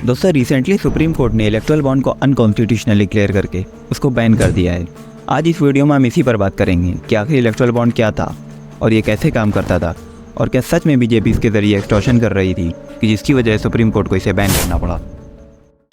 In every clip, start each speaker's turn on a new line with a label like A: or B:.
A: दोस्तों recently supreme court ने electoral bond को अनकॉन्स्टिट्यूशनल डिक्लेयर करके उसको बैन कर दिया है। आज इस वीडियो में हम इसी पर बात करेंगे कि आखिर इलेक्टोरल बॉन्ड क्या था और ये कैसे काम करता था और क्या सच में बीजेपी इसके जरिए एक्सटॉर्शन कर रही थी कि जिसकी वजह से सुप्रीम कोर्ट को इसे बैन करना पड़ा।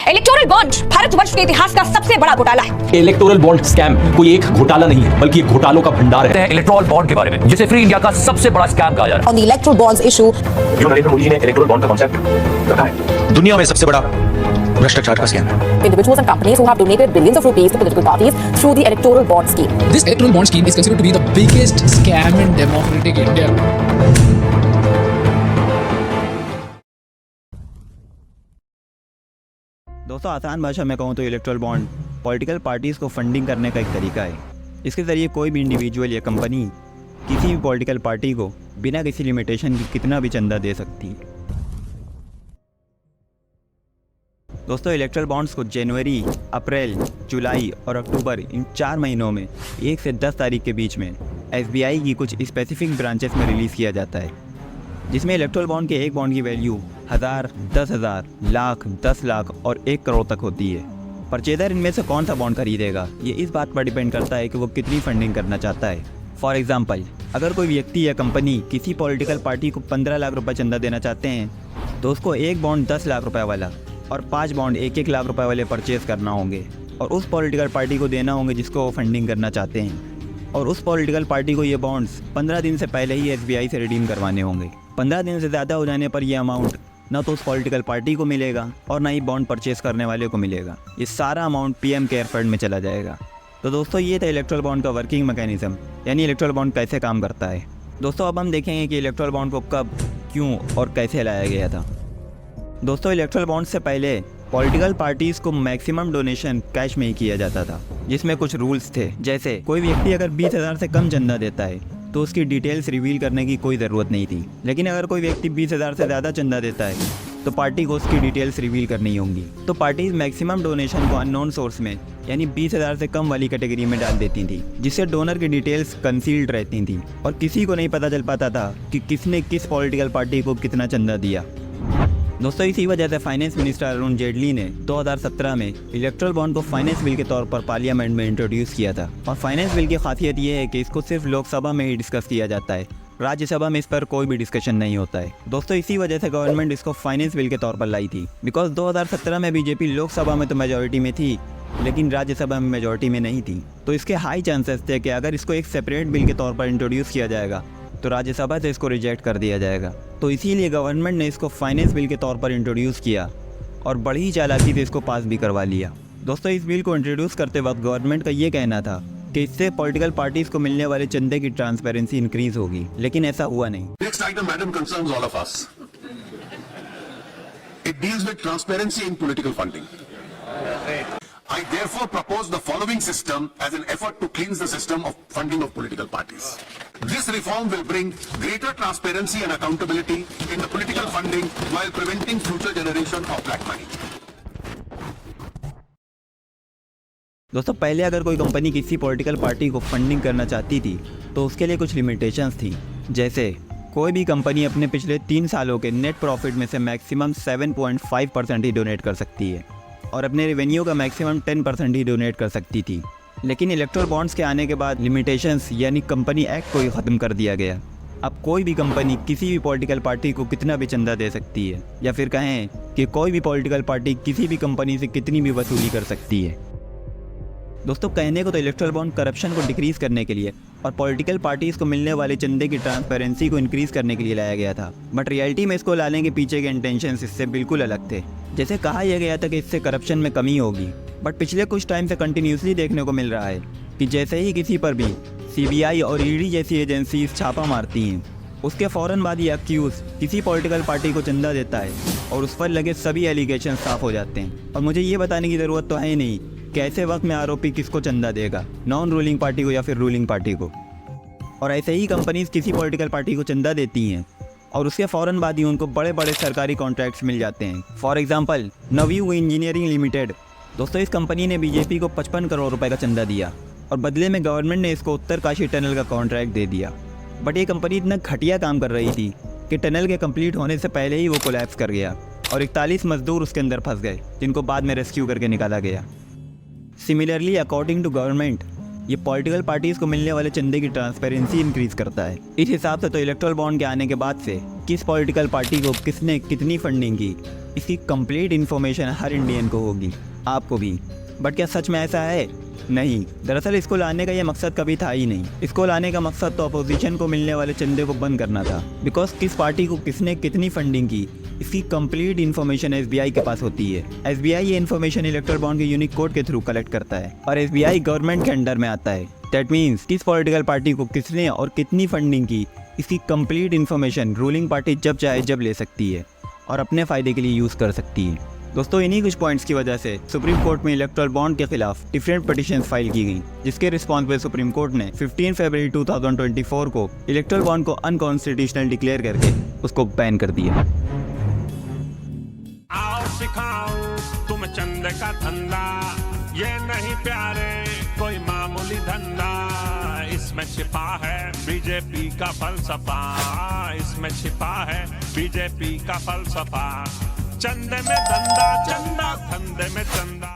B: इलेक्टोरल बॉन्ड भारतवर्ष के इतिहास का सबसे बड़ा घोटाला है।
C: इलेक्टोरल बॉन्ड स्कैम कोई एक घोटाला नहीं है बल्कि एक घोटालों का भंडार है।
D: इलेक्टोरल बॉन्ड के बारे में जिसे फ्री इंडिया का सबसे बड़ा स्कैम कहा जा रहा है।
B: On the electoral bonds issue
E: जो नरेंद्र मोदी जी ने इलेक्टोरल बॉन्ड का कॉन्सेप्ट रखा है, दुनिया में सबसे बड़ा भ्रष्टाचार का स्कैम है।
B: individuals and companies who have donated billions of rupees to political parties through the electoral bond scheme.
F: This electoral bond scheme is considered to be the biggest scam in democratic India.
A: दोस्तों आसान भाषा में कहूँ तो electoral bond political parties को funding करने का एक तरीका है। इसके ज़रिए कोई भी इंडिविजुअल या कंपनी किसी भी पॉलिटिकल पार्टी को बिना किसी लिमिटेशन के कितना भी चंदा दे सकती है। दोस्तों इलेक्टोरल बॉन्ड्स को जनवरी, अप्रैल, जुलाई और अक्टूबर इन 4 महीनों में 1 से 10 तारीख के बीच में SBI की कुछ स्पेसिफिक ब्रांचेस में रिलीज़ किया जाता है, जिसमें इलेक्टोरल बॉन्ड के एक बॉन्ड की वैल्यू 1000, 10,000, लाख, 10 लाख और 1 करोड़ तक होती है। परचेजर इनमें से कौन सा बॉन्ड खरीदेगा ये इस बात पर डिपेंड करता है कि वो कितनी फंडिंग करना चाहता है। फॉर एग्जाम्पल, अगर कोई व्यक्ति या कंपनी किसी पॉलिटिकल पार्टी को 15 लाख रुपये चंदा देना चाहते हैं तो उसको एक बॉन्ड 10 लाख रुपये वाला और 5 बॉन्ड 1-1 लाख रुपए वाले परचेज़ करना होंगे और उस पॉलिटिकल पार्टी को देना होंगे जिसको वो फंडिंग करना चाहते हैं। और उस पॉलिटिकल पार्टी को ये बॉन्ड्स 15 दिन से पहले ही SBI से रिडीम करवाने होंगे। 15 दिन से ज़्यादा हो जाने पर यह अमाउंट ना तो उस पॉलिटिकल पार्टी को मिलेगा और ना ही बॉन्ड परचेज़ करने वाले को मिलेगा। ये सारा अमाउंट PM केयर फंड में चला जाएगा। तो दोस्तों ये था इलेक्टोरल बॉन्ड का वर्किंग मैकेनिज्म, यानी इलेक्टोरल बॉन्ड कैसे काम करता है। दोस्तों अब हम देखेंगे कि इलेक्टोरल बॉन्ड को कब, क्यों और कैसे लाया गया था। दोस्तों इलेक्टोरल बॉन्ड से पहले पॉलिटिकल पार्टीज़ को मैक्सिमम डोनेशन कैश में ही किया जाता था, जिसमें कुछ रूल्स थे। जैसे कोई व्यक्ति अगर 20,000 से कम चंदा देता है तो उसकी डिटेल्स रिवील करने की कोई ज़रूरत नहीं थी, लेकिन अगर कोई व्यक्ति 20,000 से ज़्यादा चंदा देता है तो पार्टी को उसकी डिटेल्स रिवील करनी होंगी। तो पार्टीज मैक्सिमम डोनेशन को अननोन सोर्स में यानी 20,000 से कम वाली कैटेगरी में डाल देती थी, जिससे डोनर की डिटेल्स कंसील्ड रहती थी और किसी को नहीं पता चल पाता था कि किसने किस पॉलिटिकल पार्टी को कितना चंदा दिया। दोस्तों इसी वजह से फाइनेंस मिनिस्टर अरुण जेटली ने 2017 में इलेक्टोरल बॉन्ड को फाइनेंस बिल के तौर पर पार्लियामेंट में इंट्रोड्यूस किया था। और फाइनेंस बिल की खासियत ये है कि इसको सिर्फ लोकसभा में ही डिस्कस किया जाता है, राज्यसभा में इस पर कोई भी डिस्कशन नहीं होता है। दोस्तों इसी वजह से गवर्नमेंट इसको फाइनेंस बिल के तौर पर लाई थी, बिकॉज 2017 में बीजेपी लोकसभा में तो मेजॉरिटी में थी लेकिन राज्यसभा में मेजॉरिटी में नहीं थी। तो इसके हाई चांसेस थे कि अगर इसको एक सेपरेट बिल के तौर पर इंट्रोड्यूस किया जाएगा तो राज्यसभा से इसको रिजेक्ट कर दिया जाएगा। तो इसीलिए गवर्नमेंट ने इसको फाइनेंस बिल के तौर पर इंट्रोड्यूस किया और बड़ी ही चालाकी से इसको पास भी करवा लिया। दोस्तों इस बिल को इंट्रोड्यूस करते वक्त गवर्नमेंट का ये कहना था कि इससे पॉलिटिकल पार्टीज को मिलने वाले चंदे की ट्रांसपेरेंसी इंक्रीज होगी, लेकिन ऐसा हुआ नहीं।
G: Next item, madam, concerns all of us. It deals with transparency in political funding. I therefore propose the following system as an effort to cleanse the system of funding of political parties. This reform will bring greater transparency and accountability in the political funding while preventing future generation of black money.
A: दोस्तों पहले अगर कोई company किसी political party को funding करना चाहती थी तो उसके लिए कुछ लिमिटेशंस थी। जैसे कोई भी कंपनी अपने पिछले 3 सालों के नेट प्रॉफिट में से मैक्सिमम 7.5% ही डोनेट कर सकती है और अपने रेवेन्यू का मैक्सिमम 10% ही डोनेट कर सकती थी। लेकिन इलेक्टोरल बॉन्ड्स के आने के बाद लिमिटेशंस यानी कंपनी एक्ट को ही ख़त्म कर दिया गया। अब कोई भी कंपनी किसी भी पॉलिटिकल पार्टी को कितना भी चंदा दे सकती है, या फिर कहें कि कोई भी पॉलिटिकल पार्टी किसी भी कंपनी से कितनी भी वसूली कर सकती है। दोस्तों कहने को तो इलेक्टोरल बॉन्ड करप्शन को डिक्रीज़ करने के लिए और पॉलिटिकल पार्टीज़ को मिलने वाले चंदे की ट्रांसपेरेंसी को इंक्रीज़ करने के लिए लाया गया था, बट रियलिटी में इसको लाने के पीछे के इंटेंशंस इससे बिल्कुल अलग थे। जैसे कहा यह गया था कि इससे करप्शन में कमी होगी, बट पिछले कुछ टाइम से कंटिन्यूसली देखने को मिल रहा है कि जैसे ही किसी पर भी CBI और ED जैसी एजेंसीज छापा मारती हैं, उसके फ़ौरन बाद ये अक्यूज़ किसी पॉलिटिकल पार्टी को चंदा देता है और उस पर लगे सभी एलिगेशन साफ हो जाते हैं। और मुझे ये बताने की ज़रूरत तो है नहीं कि ऐसे वक्त में आरोपी किसको चंदा देगा, नॉन रूलिंग पार्टी को या फिर रूलिंग पार्टी को। और ऐसे ही कंपनीज किसी पॉलिटिकल पार्टी को चंदा देती हैं और उसके फ़ौरन बाद ही उनको बड़े बड़े सरकारी कॉन्ट्रैक्ट्स मिल जाते हैं। फॉर एग्जांपल नवयू इंजीनियरिंग लिमिटेड, दोस्तों इस कंपनी ने बीजेपी को 55 करोड़ रुपए का चंदा दिया और बदले में गवर्नमेंट ने इसको उत्तरकाशी टनल का कॉन्ट्रैक्ट दे दिया। बट ये कंपनी इतना घटिया काम कर रही थी कि टनल के कंप्लीट होने से पहले ही वो कोलैप्स कर गया और 41 मजदूर उसके अंदर फंस गए, जिनको बाद में रेस्क्यू करके निकाला गया। सिमिलरली अकॉर्डिंग टू गवर्नमेंट, ये पॉलिटिकल पार्टीज को मिलने वाले चंदे की ट्रांसपेरेंसी इंक्रीज करता है। इस हिसाब से तो इलेक्टोरल बॉन्ड के आने के बाद से किस पॉलिटिकल पार्टी को किसने कितनी फंडिंग की, इसकी कंप्लीट इन्फॉर्मेशन हर इंडियन को होगी, आपको भी। बट क्या सच में ऐसा है? नहीं, दरअसल इसको लाने का ये मकसद कभी था ही नहीं। इसको लाने का मकसद तो अपोजिशन को मिलने वाले चंदे को बंद करना था। बिकॉज किस पार्टी को किसने कितनी फंडिंग की, इसकी कंप्लीट इन्फॉर्मेशन एसबीआई के पास होती है। एसबीआई ये इन्फॉर्मेशन इलेक्टोरल बॉन्ड के यूनिक कोड के थ्रू कलेक्ट करता है और एसबीआई गवर्नमेंट के अंडर में आता है। दैट मीन्स किस पॉलिटिकल पार्टी को किसने और कितनी फंडिंग की, इसकी कंप्लीट इन्फॉर्मेशन रूलिंग पार्टी जब चाहे जब ले सकती है और अपने फ़ायदे के लिए यूज़ कर सकती है। दोस्तों, इन्हीं कुछ पॉइंट्स की वजह से सुप्रीम कोर्ट में इलेक्टोरल बॉन्ड के खिलाफ डिफरेंट पिटिशंस फाइल की गई, जिसके रिस्पॉन्स पे सुप्रीम कोर्ट ने 15 फरवरी 2024 को इलेक्टोरल बॉन्ड को अनकॉन्स्टिट्यूशनल डिक्लेयर करके उसको बैन कर दिया।
H: आओ सिखाओ तुम चंद का धंधा, ये नहीं प्यारे कोई मामूली धंधा। इसमें छिपा है बीजेपी का फलसफा, इसमें छिपा है बीजेपी का फलसफा। चंदे में धंधा, चंदा धंधे में चंदा।